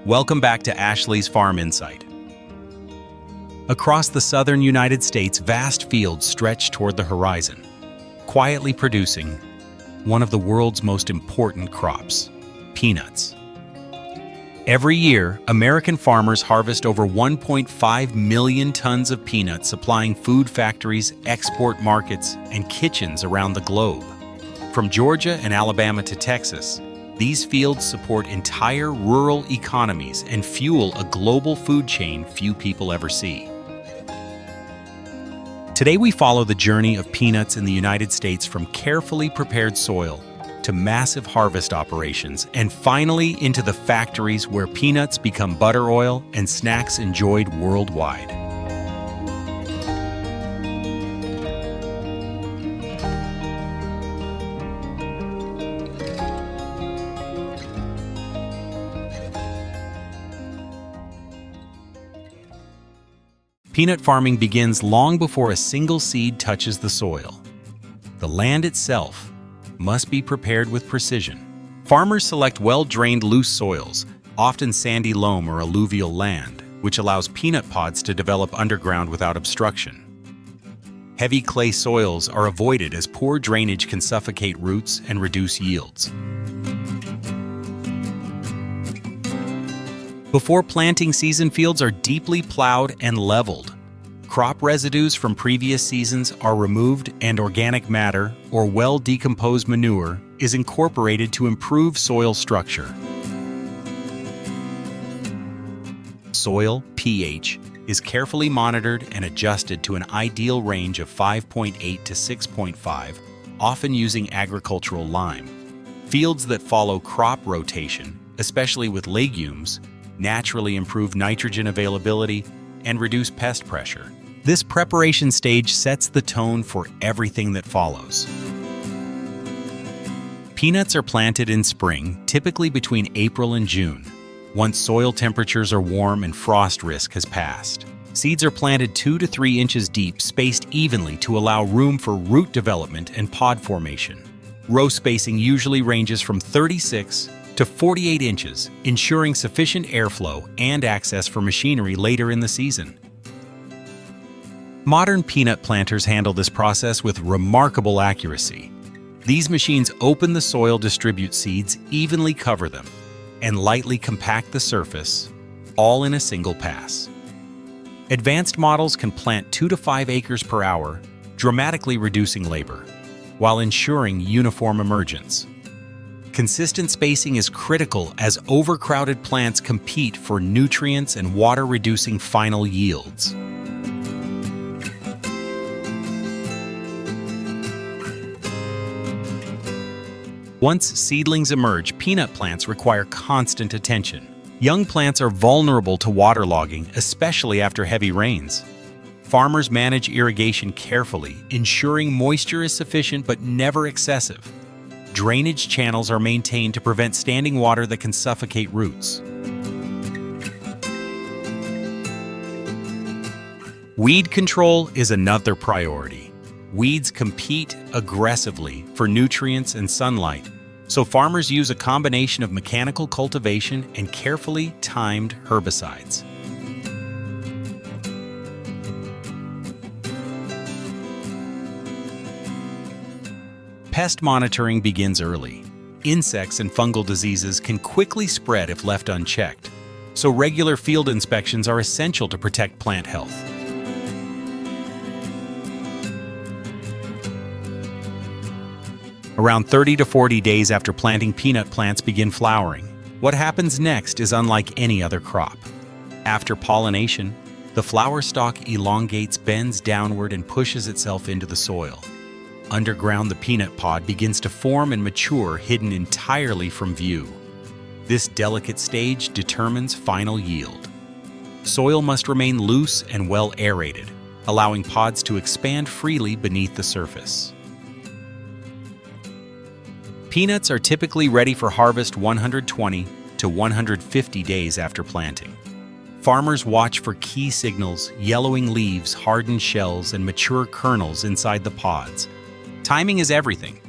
Welcome back to Ashley's Farm Insight. Across the southern United States, vast fields stretch toward the horizon, quietly producing one of the world's most important crops, peanuts. Every year, American farmers harvest over 1.5 million tons of peanuts, supplying food factories, export markets, and kitchens around the globe. From Georgia and Alabama to Texas, these fields support entire rural economies and fuel a global food chain few people ever see. Today we follow the journey of peanuts in the United States from carefully prepared soil to massive harvest operations and finally into the factories where peanuts become butter oil and snacks enjoyed worldwide. Peanut farming begins long before a single seed touches the soil. The land itself must be prepared with precision. Farmers select well-drained loose soils, often sandy loam or alluvial land, which allows peanut pods to develop underground without obstruction. Heavy clay soils are avoided as poor drainage can suffocate roots and reduce yields. Before planting season, fields are deeply plowed and leveled. Crop residues from previous seasons are removed and organic matter, or well-decomposed manure, is incorporated to improve soil structure. Soil pH is carefully monitored and adjusted to an ideal range of 5.8 to 6.5, often using agricultural lime. Fields that follow crop rotation, especially with legumes, naturally improve nitrogen availability and reduce pest pressure. This preparation stage sets the tone for everything that follows. Peanuts are planted in spring, typically between April and June, once soil temperatures are warm and frost risk has passed. Seeds are planted 2 to 3 inches deep, spaced evenly to allow room for root development and pod formation. Row spacing usually ranges from 36 to 48 inches, ensuring sufficient airflow and access for machinery later in the season. Modern peanut planters handle this process with remarkable accuracy. These machines open the soil, distribute seeds, evenly cover them, and lightly compact the surface, all in a single pass. Advanced models can plant 2 to 5 acres per hour, dramatically reducing labor, while ensuring uniform emergence. Consistent spacing is critical as overcrowded plants compete for nutrients and water-reducing final yields. Once seedlings emerge, peanut plants require constant attention. Young plants are vulnerable to waterlogging, especially after heavy rains. Farmers manage irrigation carefully, ensuring moisture is sufficient but never excessive. Drainage channels are maintained to prevent standing water that can suffocate roots. Weed control is another priority. Weeds compete aggressively for nutrients and sunlight, so farmers use a combination of mechanical cultivation and carefully timed herbicides. Pest monitoring begins early. Insects and fungal diseases can quickly spread if left unchecked, so regular field inspections are essential to protect plant health. Around 30 to 40 days after planting, peanut plants begin flowering. What happens next is unlike any other crop. After pollination, the flower stalk elongates, bends downward, and pushes itself into the soil. Underground, the peanut pod begins to form and mature, hidden entirely from view. This delicate stage determines final yield. Soil must remain loose and well aerated, allowing pods to expand freely beneath the surface. Peanuts are typically ready for harvest 120 to 150 days after planting. Farmers watch for key signals: yellowing leaves, hardened shells, and mature kernels inside the pods. Timing is everything.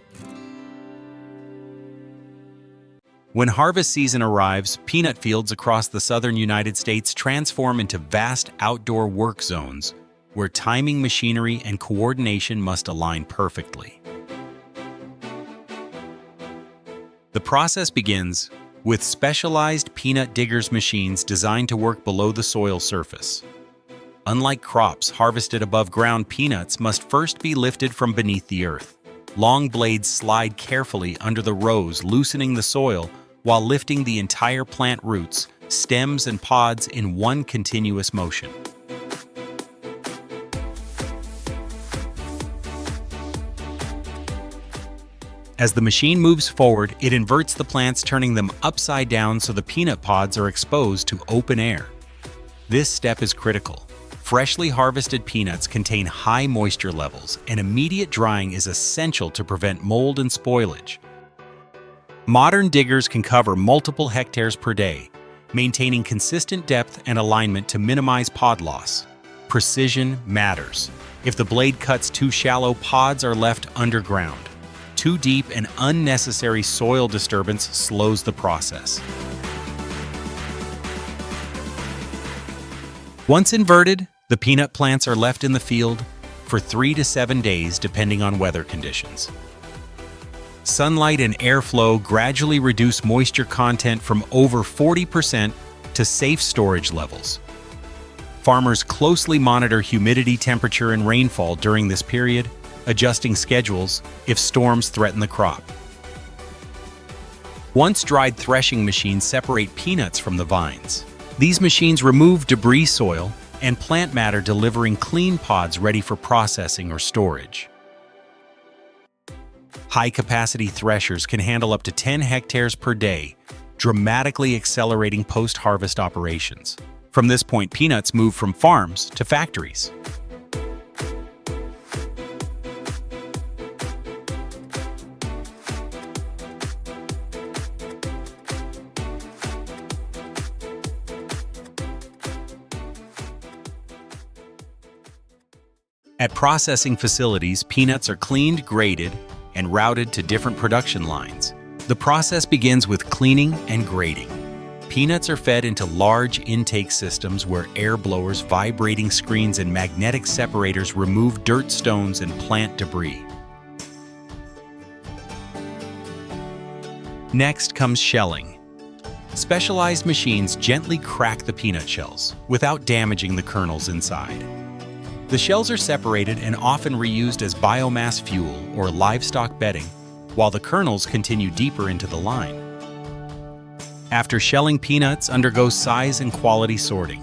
When harvest season arrives, peanut fields across the southern United States transform into vast outdoor work zones where timing, machinery, and coordination must align perfectly. The process begins with specialized peanut diggers machines designed to work below the soil surface. Unlike crops harvested above ground, peanuts must first be lifted from beneath the earth. Long blades slide carefully under the rows, loosening the soil while lifting the entire plant roots, stems, and pods in one continuous motion. As the machine moves forward, it inverts the plants, turning them upside down so the peanut pods are exposed to open air. This step is critical. Freshly harvested peanuts contain high moisture levels, and immediate drying is essential to prevent mold and spoilage. Modern diggers can cover multiple hectares per day, maintaining consistent depth and alignment to minimize pod loss. Precision matters. If the blade cuts too shallow, pods are left underground. Too deep, and unnecessary soil disturbance slows the process. Once inverted, the peanut plants are left in the field for 3 to 7 days depending on weather conditions. Sunlight and airflow gradually reduce moisture content from over 40% to safe storage levels. Farmers closely monitor humidity, temperature, and rainfall during this period, adjusting schedules if storms threaten the crop. Once dried, threshing machines separate peanuts from the vines. These machines remove debris, soil, and plant matter, delivering clean pods ready for processing or storage. High-capacity threshers can handle up to 10 hectares per day, dramatically accelerating post-harvest operations. From this point, peanuts move from farms to factories. At processing facilities, peanuts are cleaned, graded, and routed to different production lines. The process begins with cleaning and grading. Peanuts are fed into large intake systems where air blowers, vibrating screens, and magnetic separators remove dirt, stones, and plant debris. Next comes shelling. Specialized machines gently crack the peanut shells without damaging the kernels inside. The shells are separated and often reused as biomass fuel or livestock bedding, while the kernels continue deeper into the line. After shelling, peanuts undergo size and quality sorting.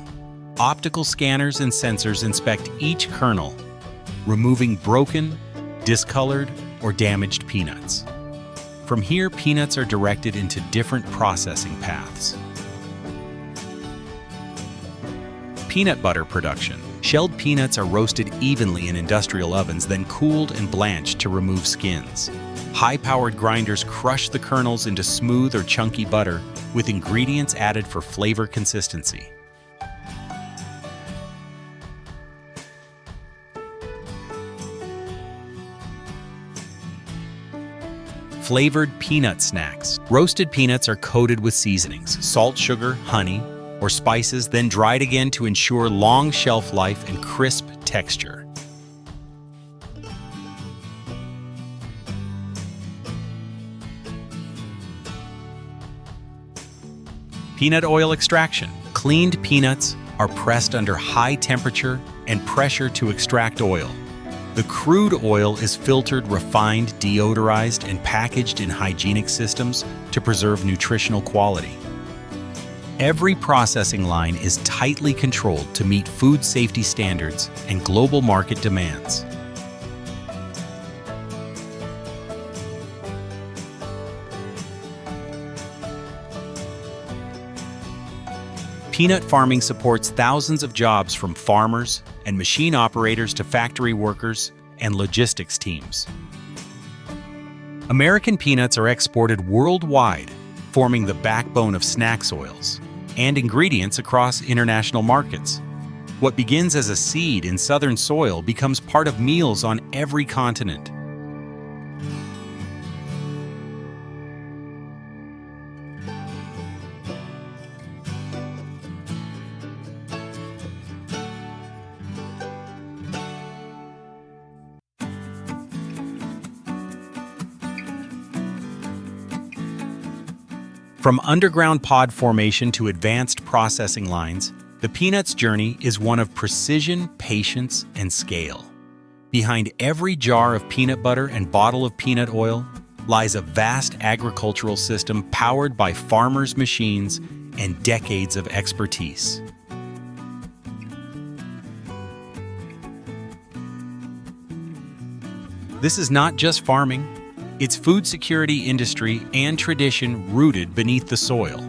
Optical scanners and sensors inspect each kernel, removing broken, discolored, or damaged peanuts. From here, peanuts are directed into different processing paths. Peanut butter production. Shelled peanuts are roasted evenly in industrial ovens, then cooled and blanched to remove skins. High-powered grinders crush the kernels into smooth or chunky butter, with ingredients added for flavor consistency. Flavored peanut snacks. Roasted peanuts are coated with seasonings, salt, sugar, honey, or spices, then dried again to ensure long shelf life and crisp texture. Peanut oil extraction. Cleaned peanuts are pressed under high temperature and pressure to extract oil. The crude oil is filtered, refined, deodorized, and packaged in hygienic systems to preserve nutritional quality. Every processing line is tightly controlled to meet food safety standards and global market demands. Peanut farming supports thousands of jobs, from farmers and machine operators to factory workers and logistics teams. American peanuts are exported worldwide, forming the backbone of snacks oils and ingredients across international markets. What begins as a seed in southern soil becomes part of meals on every continent. From underground pod formation to advanced processing lines, the peanuts journey is one of precision, patience, and scale. Behind every jar of peanut butter and bottle of peanut oil lies a vast agricultural system powered by farmers' machines and decades of expertise. This is not just farming, it's food security industry and tradition rooted beneath the soil.